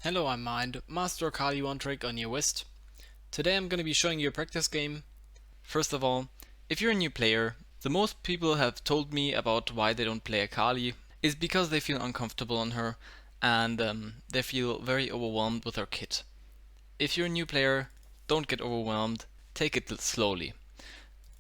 Hello, I'm Mind, Master Akali One Trick on your West. Today I'm going to be showing you a practice game. First of all, if you're a new player, the most people have told me about why they don't play Akali is because they feel uncomfortable on her and they feel very overwhelmed with her kit. If you're a new player, don't get overwhelmed, take it slowly.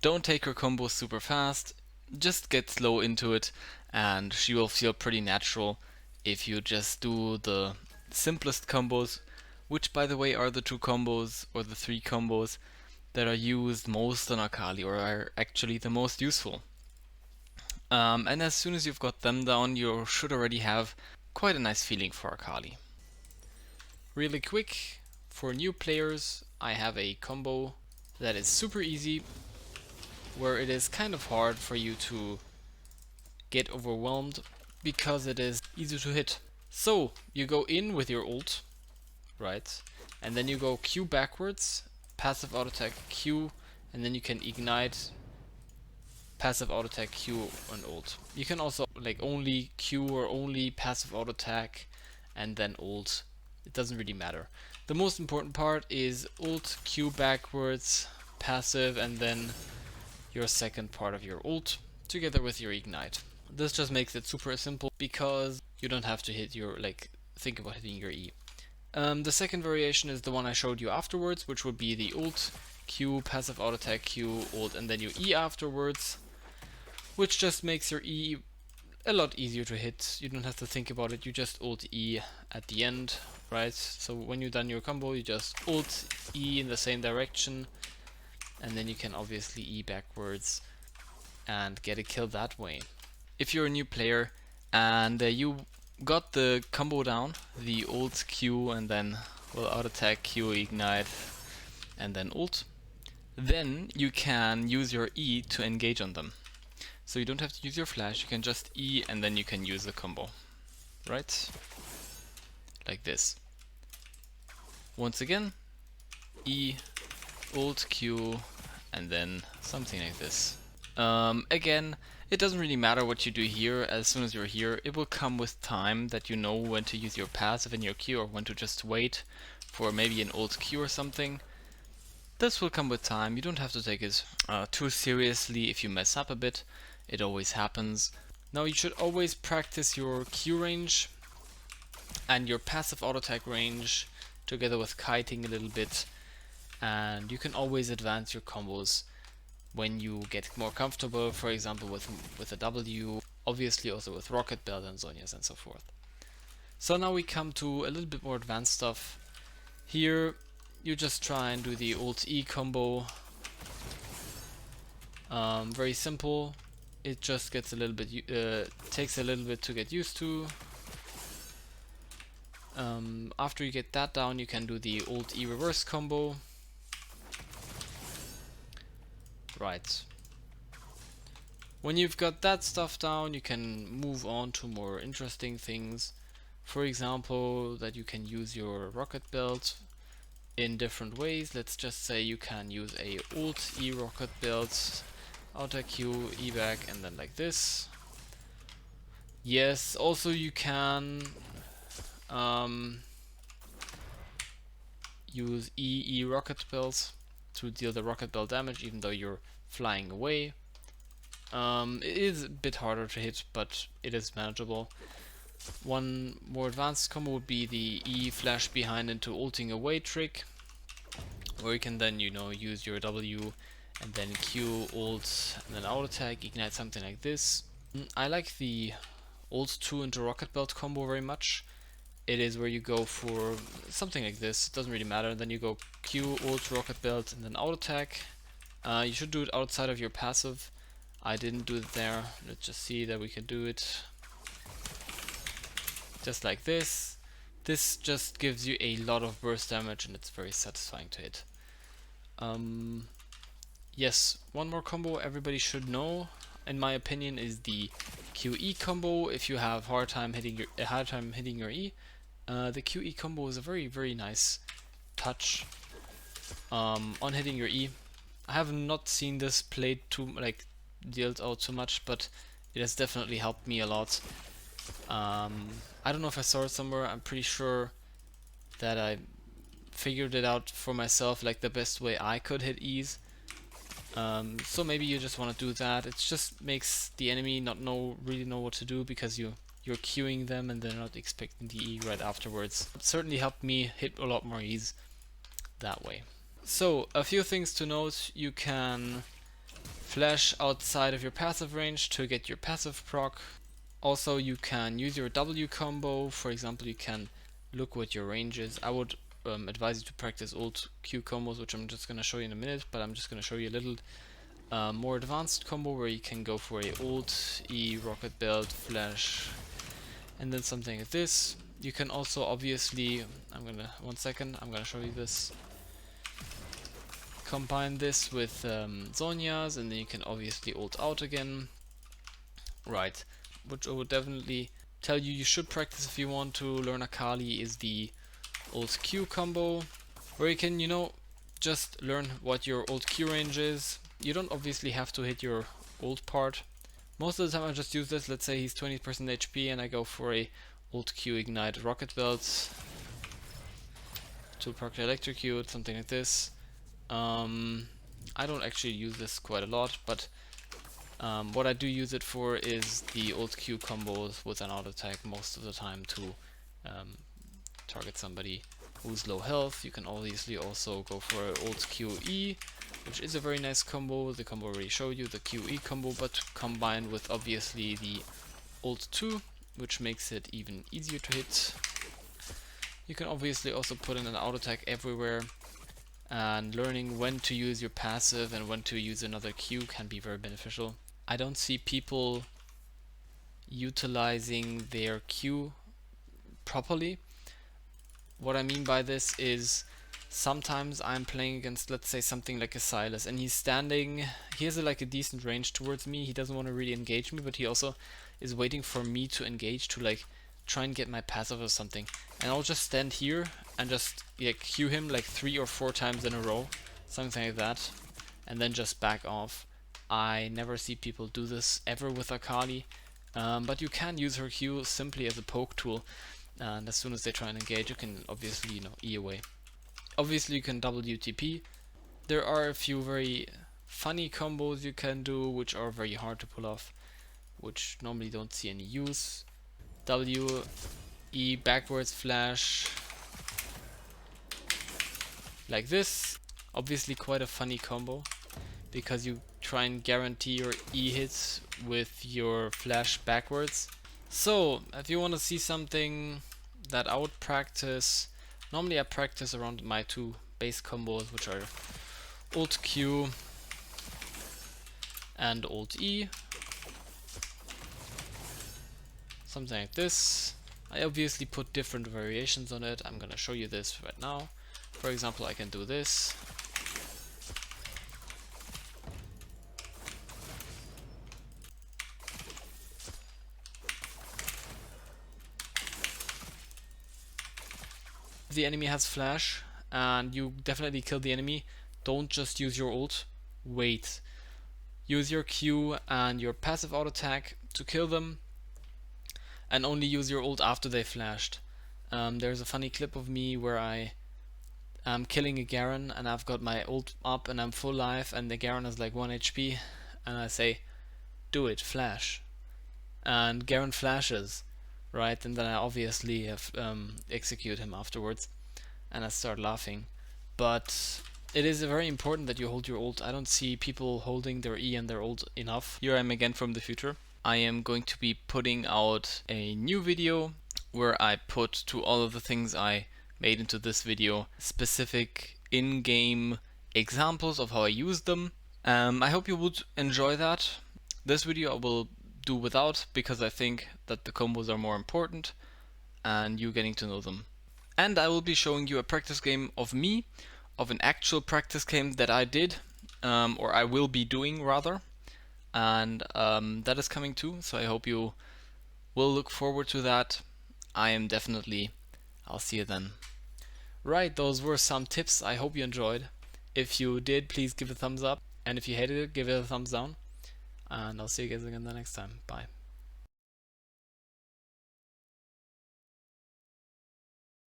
Don't take her combos super fast, just get slow into it and she will feel pretty natural if you just do the simplest combos, which by the way are the two combos or the three combos that are used most on Akali or are actually the most useful. And as soon as you've got them down, you should already have quite a nice feeling for Akali. Really quick, for new players, I have a combo that is super easy, where it is kind of hard for you to get overwhelmed because it is easy to hit. So you go in with your ult, right? And then you go Q backwards, passive auto attack Q, and then you can ignite, passive auto attack Q and ult. You can also like only Q or only passive auto attack and then ult. It doesn't really matter. The most important part is ult, Q backwards, passive, and then your second part of your ult together with your ignite. This just makes it super simple because you don't have to hit your think about hitting your E. The second variation is the one I showed you afterwards, which would be the ult, Q, passive auto attack, Q, ult, and then your E afterwards, which just makes your E a lot easier to hit. You don't have to think about it, you just ult E at the end, right? So when you've done your combo, you just ult E in the same direction, and then you can obviously E backwards and get a kill that way. If you're a new player and you got the combo down, the ult Q and then auto attack Q ignite and then ult, then you can use your E to engage on them. So you don't have to use your flash, you can just E and then you can use the combo, right? Like this. Once again, E, ult Q, and then something like this. Again, it doesn't really matter what you do here. As soon as you're here, it will come with time that you know when to use your passive and your Q or when to just wait for maybe an ult Q or something. This will come with time. You don't have to take it too seriously if you mess up a bit. It always happens. Now you should always practice your Q range and your passive auto attack range together with kiting a little bit, and you can always advance your combos when you get more comfortable, for example with a W, obviously also with Rocket Belt and Zhonya's and so forth. So now we come to a little bit more advanced stuff. Here you just try and do the ult E combo. Very simple. It just gets a little bit takes a little bit to get used to. After you get that down, you can do the ult E reverse combo. Right. When you've got that stuff down, you can move on to more interesting things. For example, that you can use your rocket belt in different ways. Let's just say you can use a ult E rocket belt, auto Q, E back, and then like this. Yes, also you can use E rocket belt to deal the rocket belt damage even though you're flying away. It is a bit harder to hit, but it is manageable. One more advanced combo would be the E flash behind into ulting away trick, where you can then, use your W and then Q ult and then auto attack, ignite something like this. I like the ult 2 into rocket belt combo very much. It is where you go for something like this, it doesn't really matter, then you go Q ult rocket belt and then auto attack. You should do it outside of your passive. I didn't do it there. Let's just see that we can do it just like this. This just gives you a lot of burst damage and it's very satisfying to hit. Yes, one more combo everybody should know, in my opinion, is the QE combo. If you have a hard time hitting your E, the QE combo is a very nice touch on hitting your E. I have not seen this played dealt out too much, but it has definitely helped me a lot. I don't know if I saw it somewhere. I'm pretty sure that I figured it out for myself, like the best way I could hit E's. So maybe you just want to do that. It just makes the enemy not really know what to do, because you're queuing them and they're not expecting the E right afterwards. It certainly helped me hit a lot more E's that way. So a few things to note: you can flash outside of your passive range to get your passive proc. Also, you can use your W combo. For example, you can look what your range is. I would advise you to practice ult Q combos, which I'm just going to show you in a minute, but I'm just going to show you a little more advanced combo where you can go for a ult, E, rocket belt, flash, and then something like this. You can also obviously, one second, I'm gonna show you this. Combine this with Zhonya's, and then you can obviously ult out again. Right, which I would definitely tell you should practice if you want to learn Akali is the ult Q combo, where you can, just learn what your ult Q range is. You don't obviously have to hit your ult part. Most of the time I just use this. Let's say he's 20% HP and I go for a ult Q ignite rocket belt to proc electrocute, something like this. I don't actually use this quite a lot, but what I do use it for is the ult Q combos with an auto attack most of the time to target somebody who's low health. You can obviously also go for ult QE, which is a very nice combo. The combo I already showed you, the QE combo, but combined with obviously the ult 2, which makes it even easier to hit. You can obviously also put in an auto attack everywhere, and learning when to use your passive and when to use another Q can be very beneficial. I don't see people utilizing their Q properly. What I mean by this is, sometimes I'm playing against, let's say, something like a Silas, and he's standing, he has like a decent range towards me. He doesn't want to really engage me, but he also is waiting for me to engage, to like try and get my passive or something. And I'll just stand here and just Q him like 3 or 4 times in a row, something like that, and then just back off. I never see people do this ever with Akali, but you can use her Q simply as a poke tool, and as soon as they try and engage, you can obviously, E away. Obviously you can WTP. There are a few very funny combos you can do, which are very hard to pull off, which normally don't see any use. W, E, backwards flash, like this. Obviously quite a funny combo, because you try and guarantee your E hits with your flash backwards. So, if you want to see something that I would practice, normally I practice around my 2 base combos, which are ult Q and ult E. Something like this. I obviously put different variations on it. I'm gonna show you this right now. For example, I can do this. If the enemy has flash and you definitely kill the enemy, don't just use your ult. Wait. Use your Q and your passive auto attack to kill them, and only use your ult after they flashed. There's a funny clip of me where I am killing a Garen and I've got my ult up and I'm full life and the Garen is like 1 HP, and I say, do it, flash. And Garen flashes, right? And then I obviously have execute him afterwards, and I start laughing. But it is very important that you hold your ult. I don't see people holding their E and their ult enough. Here I am again from the future. I am going to be putting out a new video where I put to all of the things I made into this video specific in-game examples of how I use them. I hope you would enjoy that. This video I will do without, because I think that the combos are more important and you getting to know them. And I will be showing you a practice game of me, of an actual practice game that I did, or I will be doing rather. And that is coming too, so I hope you will look forward to that. I am definitely. I'll see you then. Right, those were some tips. I hope you enjoyed. If you did, please give it a thumbs up, and if you hated it, give it a thumbs down. And I'll see you guys again the next time. Bye.